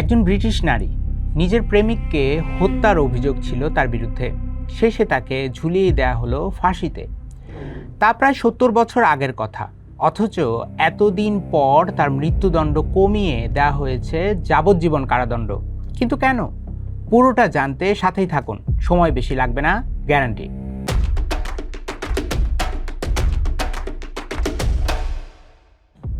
একজন ব্রিটিশ নারী, নিজের প্রেমিককে হত্যার অভিযোগ ছিল তার বিরুদ্ধে। শেষে তাকে ঝুলিয়ে দেয়া হলো ফাঁসিতে। তা প্রায় 70 বছর আগের কথা, অথচ এতদিন পর তার মৃত্যুদণ্ড কমিয়ে দেওয়া হয়েছে যাবজ্জীবন কারাদণ্ড। কিন্তু কেন? পুরোটা জানতে সাথেই থাকুন, সময় বেশি লাগবে না, গ্যারান্টি।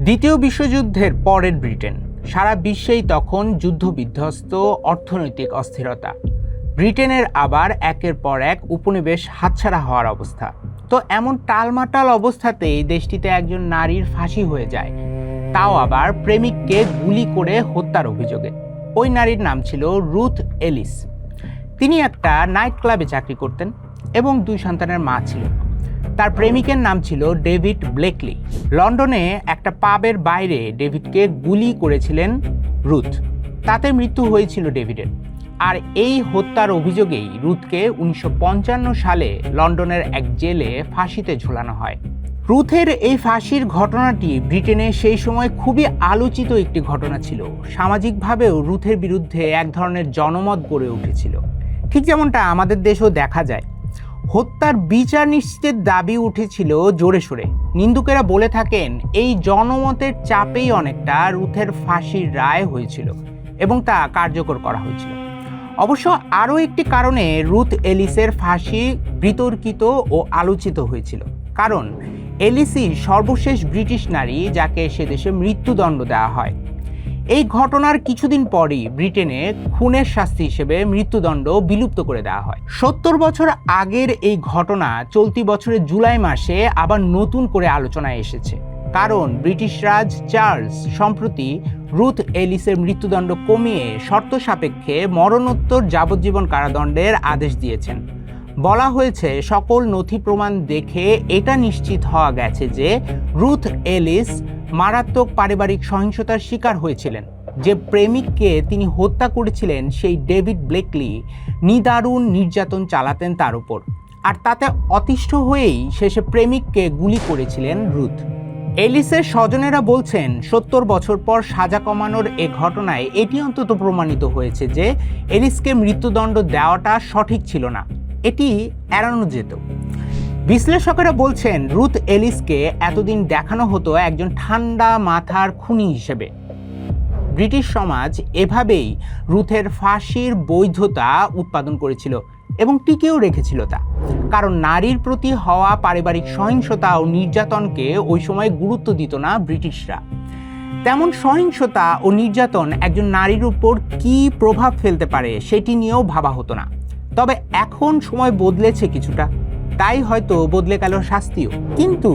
দ্বিতীয় বিশ্বযুদ্ধের পরের ব্রিটেন, সারা বিশ্বেই তখন যুদ্ধবিধ্বস্ত, অর্থনৈতিক অস্থিরতা। ব্রিটেনের আবার একের পর এক উপনিবেশ হাতছাড়া হওয়ার অবস্থা। তো এমন টালমাটাল অবস্থাতেই দেশটিতে একজন নারীর ফাঁসি হয়ে যায়, তাও আবার প্রেমিককে গুলি করে হত্যার অভিযোগে। ওই নারীর নাম ছিল রুথ এলিস। তিনি একটা নাইট ক্লাবে চাকরি করতেন এবং 2 সন্তানের মা ছিল। তার প্রেমিকের নাম ছিল ডেভিড ব্লেকলি। লন্ডনে একটা পাবের বাইরে ডেভিডকে গুলি করেছিলেন রুথ। তাতে মৃত্যু হয়েছিল ডেভিডের। আর এই হত্যার অভিযোগেই রুথকে 1955 সালে লন্ডনের এক জেলে ফাঁসিতে ঝোলানো হয়। রুথের এই ফাঁসির ঘটনাটি ব্রিটেনে সেই সময় খুবই আলোচিত একটি ঘটনা ছিল। সামাজিকভাবেও রুথের বিরুদ্ধে এক ধরনের জনমত গড়ে উঠেছিল, ঠিক যেমনটা আমাদের দেশেও দেখা যায়। হত্যার বিচার নিশ্চিতের দাবি উঠেছিল জোরে সোরে। নিন্দুকেরা বলে থাকেন এই জনমতের চাপেই অনেকটা রুথের ফাঁসির রায় হয়েছিল এবং তা কার্যকর করা হয়েছিল। অবশ্য আরও একটি কারণে রুথ এলিসের ফাঁসি বিতর্কিত ও আলোচিত হয়েছিল, কারণ এলিসই সর্বশেষ ব্রিটিশ নারী যাকে সে দেশে মৃত্যুদণ্ড দেওয়া হয়। এই ঘটনার কিছুদিন পরই ব্রিটেনে খুনের শাস্তি হিসেবে মৃত্যুদণ্ড বিলুপ্ত করে দেওয়া হয়। 70 বছর আগের এই ঘটনা চলতি বছরের জুলাই মাসে আবার নতুন করে আলোচনায় এসেছে, কারণ ব্রিটিশ রাজ চার্লস সম্প্রতি রুথ এলিসের মৃত্যুদণ্ড কমিয়ে শর্ত সাপেক্ষে মরণোত্তর যাবজ্জীবন কারাদণ্ডের আদেশ দিয়েছেন। বলা হয়েছে সকল নথি প্রমাণ দেখে এটা নিশ্চিত হওয়া গেছে যে রুথ এলিস মারাত্মক পারিবারিক সহিংসতার শিকার হয়েছিলেন। যে প্রেমিককে তিনি হত্যা করেছিলেন সেই ডেভিড ব্লেকলি নিদারুণ নির্যাতন চালাতেন তার উপর, আর তাতে অতিষ্ঠ হয়েই শেষে প্রেমিককে গুলি করেছিলেন রুথ। এলিসের স্বজনেরা বলছেন 70 বছর পর সাজা কমানোর এ ঘটনায় এটি অন্তত প্রমাণিত হয়েছে যে এলিসকে মৃত্যুদণ্ড দেওয়াটা সঠিক ছিল না, এটি এড়ানো যেত। বিশ্লেষকেরা বলছেন রুথ এলিসকে এতদিন দেখানো হতো একজন ঠান্ডা মাথার খুনি হিসেবে। ব্রিটিশ সমাজ এভাবেই রুথের ফাঁসির বৈধতা উৎপাদন করেছিল এবং টিকেও রেখেছিল তা, কারণ নারীর প্রতি হওয়া পারিবারিক সহিংসতা ও নির্যাতনকে ওই সময় গুরুত্ব দিত না ব্রিটিশরা। তেমন সহিংসতা ও নির্যাতন একজন নারীর উপর কী প্রভাব ফেলতে পারে সেটি নিয়েও ভাবা হতো না। তবে এখন সময় বদলেছে কিছুটা, তাই হয়তো বদলে গেল শাস্তিও। কিন্তু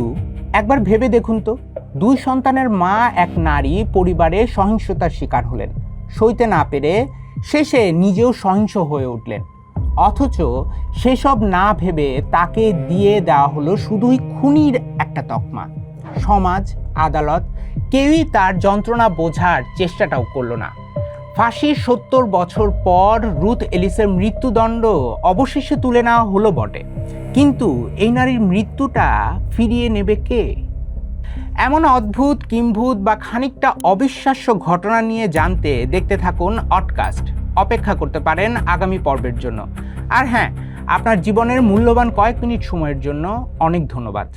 একবার ভেবে দেখুন তো, 2 সন্তানের মা এক নারী পরিবারে সহিংসতার শিকার হলেন, সইতে না পেরে শেষে নিজেও সহিংস হয়ে উঠলেন। অথচ সেসব না ভেবে তাকে দিয়ে দেওয়া হলো শুধুই খুনির একটা তকমা। সমাজ, আদালত কেউই তার যন্ত্রণা বোঝার চেষ্টাটাও করলো না। ফাঁসির 70 বছর পর রুথ এলিসের মৃত্যুদণ্ড অবশেষে তুলে নেওয়া হলো বটে, কিন্তু এই নারীর মৃত্যুটা ফিরিয়ে নেবে কে? এমন অদ্ভুত, কিম্ভূত বা খানিকটা অবিশ্বাস্য ঘটনা নিয়ে জানতে দেখতে থাকুন অডকাস্ট। অপেক্ষা করতে পারেন আগামী পর্বের জন্য। আর হ্যাঁ, আপনার জীবনের মূল্যবান কয়েক মিনিট সময়ের জন্য অনেক ধন্যবাদ।